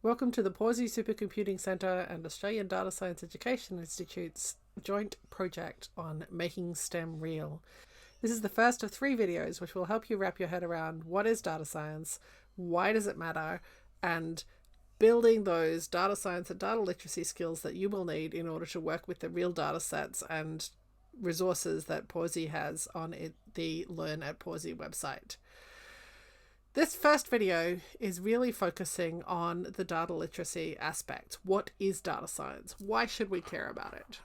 Welcome to the Pawsey Supercomputing Centre and Australian Data Science Education Institute's joint project on making STEM real. This is the first of 3 videos which will help you wrap your head around what is data science, why does it matter, and building those data science and data literacy skills that you will need in order to work with the real data sets and resources that Pawsey has on the Learn at Pawsey website. This first video is really focusing on the data literacy aspect. What is data science? Why should we care about it?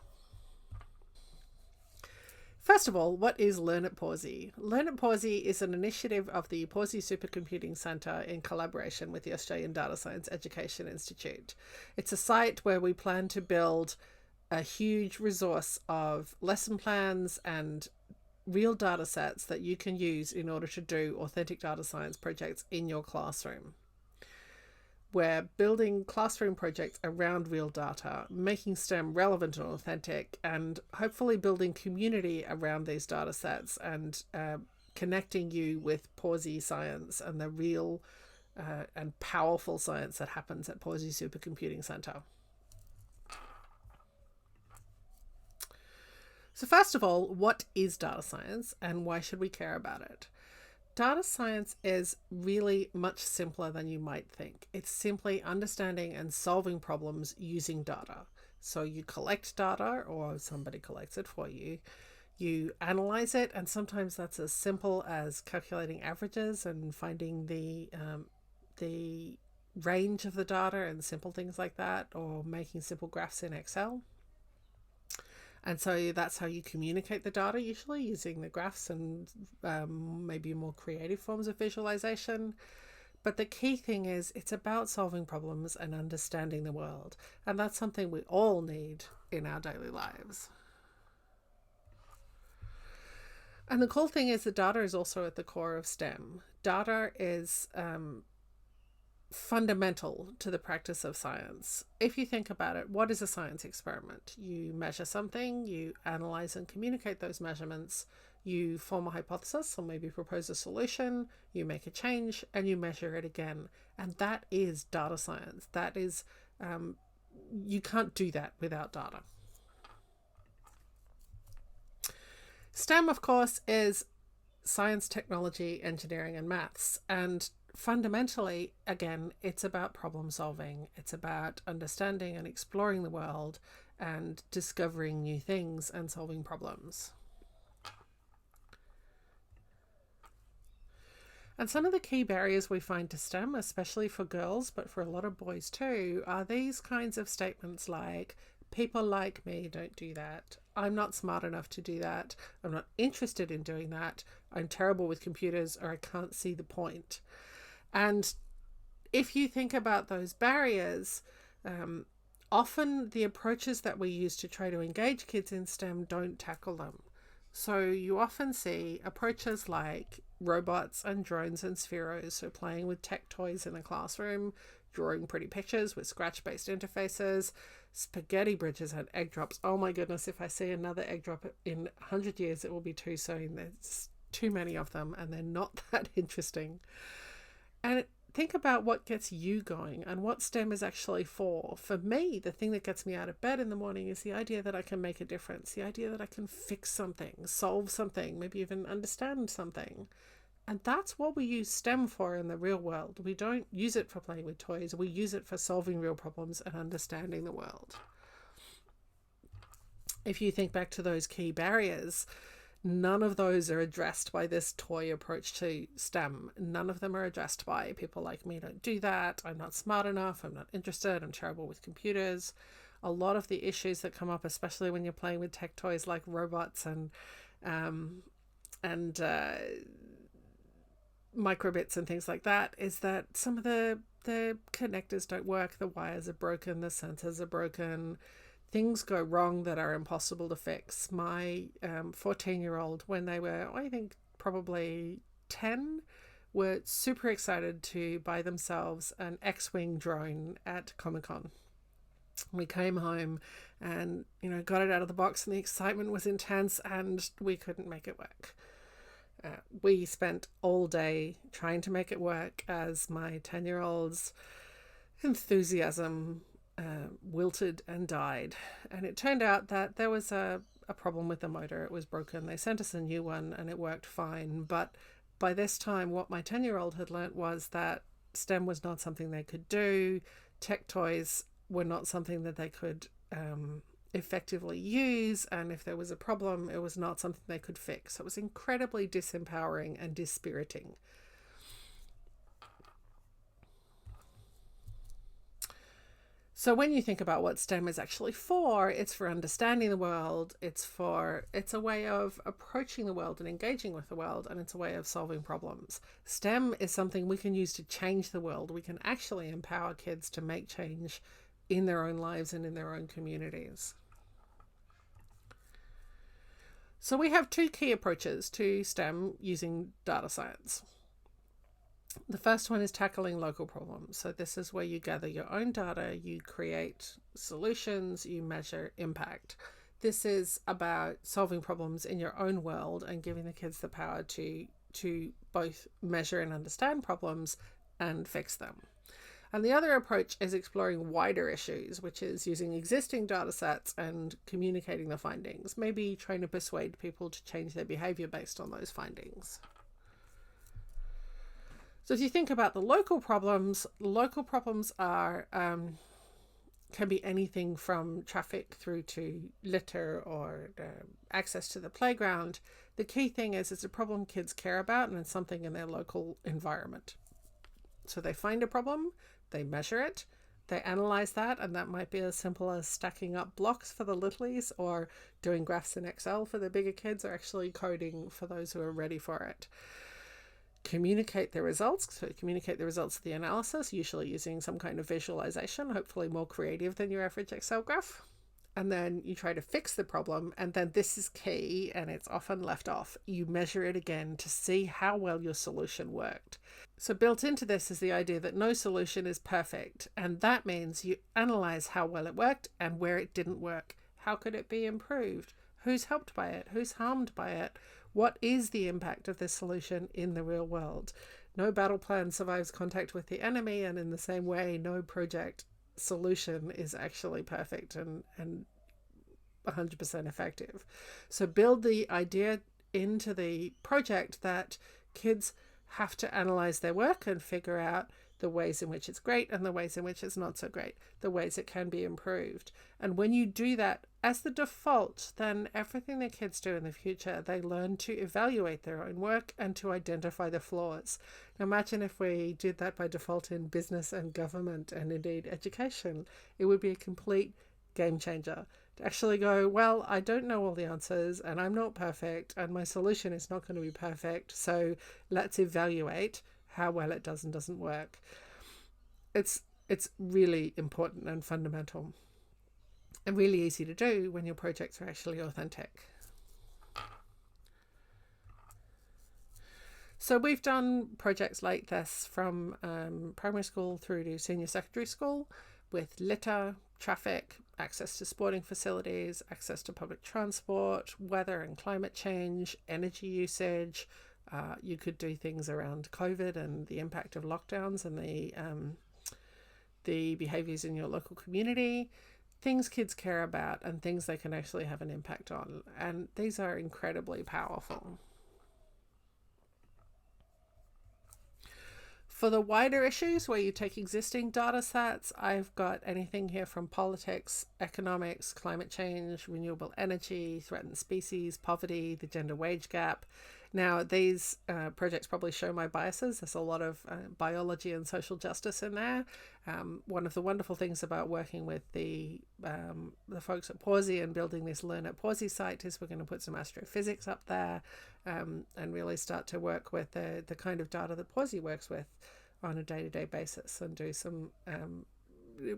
First of all, what is Learn at Pawsey? Learn at Pawsey is an initiative of the Pawsey Supercomputing Centre in collaboration with the Australian Data Science Education Institute. It's a site where we plan to build a huge resource of lesson plans and real data sets that you can use in order to do authentic data science projects in your classroom. We're building classroom projects around real data, making STEM relevant and authentic, and hopefully building community around these data sets and connecting you with Pawsey science and the real and powerful science that happens at Pawsey Supercomputing Centre. So first of all, what is data science and why should we care about it? Data science is really much simpler than you might think. It's simply understanding and solving problems using data. So you collect data, or somebody collects it for you. You analyze it, and sometimes that's as simple as calculating averages and finding the range of the data and simple things like that, or making simple graphs in Excel. And so that's how you communicate the data, usually using the graphs and maybe more creative forms of visualization. But the key thing is it's about solving problems and understanding the world. And that's something we all need in our daily lives. And the cool thing is the data is also at the core of STEM. Data is fundamental to the practice of science. If you think about it, what is a science experiment? You measure something, you analyze and communicate those measurements, you form a hypothesis or maybe propose a solution, you make a change, and you measure it again. And that is data science. That is, you can't do that without data. STEM, of course, is science, technology, engineering, and maths. And fundamentally, again, it's about problem solving. It's about understanding and exploring the world and discovering new things and solving problems. And some of the key barriers we find to STEM, especially for girls, but for a lot of boys too, are these kinds of statements like, people like me don't do that. I'm not smart enough to do that. I'm not interested in doing that. I'm terrible with computers, or I can't see the point. And if you think about those barriers, often the approaches that we use to try to engage kids in STEM don't tackle them. So you often see approaches like robots and drones and spheros, so playing with tech toys in a classroom, drawing pretty pictures with scratch-based interfaces, spaghetti bridges and egg drops. Oh my goodness, if I see another egg drop in 100 years, it will be too soon. There's too many of them and they're not that interesting. And think about what gets you going and what STEM is actually for. For me, the thing that gets me out of bed in the morning is the idea that I can make a difference, the idea that I can fix something, solve something, maybe even understand something. And that's what we use STEM for in the real world. We don't use it for playing with toys. We use it for solving real problems and understanding the world. If you think back to those key barriers, none of those are addressed by this toy approach to STEM. None of them are addressed by people like me don't do that. I'm not smart enough. I'm not interested. I'm terrible with computers. A lot of the issues that come up, especially when you're playing with tech toys like robots and microbits and things like that, is that some of the connectors don't work. The wires are broken. The sensors are broken. Things go wrong that are impossible to fix. My 14-year-old, when they were, I think, probably 10, were super excited to buy themselves an X-Wing drone at Comic-Con. We came home and, got it out of the box, and the excitement was intense and we couldn't make it work. We spent all day trying to make it work as my 10-year-olds enthusiasm wilted and died. And it turned out that there was a problem with the motor. It was broken. They sent us a new one and it worked fine. But by this time, what my 10-year-old had learnt was that STEM was not something they could do. Tech toys were not something that they could effectively use. And if there was a problem, it was not something they could fix. So it was incredibly disempowering and dispiriting. So when you think about what STEM is actually for, it's for understanding the world, it's a way of approaching the world and engaging with the world, and it's a way of solving problems. STEM is something we can use to change the world. We can actually empower kids to make change in their own lives and in their own communities. So we have two key approaches to STEM using data science. The first one is tackling local problems. So this is where you gather your own data, you create solutions, you measure impact. This is about solving problems in your own world and giving the kids the power to both measure and understand problems and fix them. And the other approach is exploring wider issues, which is using existing data sets and communicating the findings, maybe trying to persuade people to change their behavior based on those findings. So if you think about the local problems are can be anything from traffic through to litter or access to the playground. The key thing is it's a problem kids care about and it's something in their local environment. So they find a problem, they measure it, they analyze that, and that might be as simple as stacking up blocks for the littlies or doing graphs in Excel for the bigger kids, or actually coding for those who are ready for it. Communicate the results. So communicate the results of the analysis, usually using some kind of visualization, hopefully more creative than your average Excel graph. And then you try to fix the problem. And then this is key, and it's often left off. You measure it again to see how well your solution worked. So built into this is the idea that no solution is perfect. And that means you analyze how well it worked and where it didn't work. How could it be improved? Who's helped by it? Who's harmed by it? What is the impact of this solution in the real world? No battle plan survives contact with the enemy, and in the same way, no project solution is actually perfect and 100% effective. So build the idea into the project that kids have to analyze their work and figure out the ways in which it's great and the ways in which it's not so great, the ways it can be improved. And when you do that as the default, then everything the kids do in the future, they learn to evaluate their own work and to identify the flaws. Now imagine if we did that by default in business and government and indeed education. It would be a complete game changer to actually go, well, I don't know all the answers and I'm not perfect and my solution is not going to be perfect. So let's evaluate how well it does and doesn't work. It's really important and fundamental and really easy to do when your projects are actually authentic. So we've done projects like this from primary school through to senior secondary school with litter, traffic, access to sporting facilities, access to public transport, weather and climate change, energy usage. You could do things around COVID and the impact of lockdowns and the behaviors in your local community, things kids care about and things they can actually have an impact on. And these are incredibly powerful. For the wider issues where you take existing data sets, I've got anything here from politics, economics, climate change, renewable energy, threatened species, poverty, the gender wage gap. Now, these projects probably show my biases. There's a lot of biology and social justice in there. One of the wonderful things about working with the folks at Pawsey and building this Learn at Pawsey site is we're going to put some astrophysics up there and really start to work with the kind of data that Pawsey works with on a day-to-day basis and do some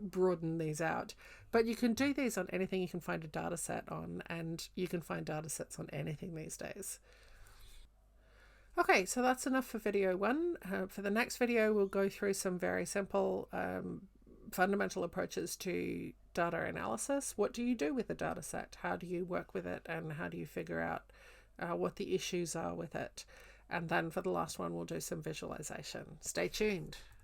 broaden these out. But you can do these on anything you can find a data set on, and you can find data sets on anything these days. Okay, so that's enough for video one. For the next video, we'll go through some very simple fundamental approaches to data analysis. What do you do with a data set? How do you work with it? And how do you figure out what the issues are with it? And then for the last one, we'll do some visualization. Stay tuned.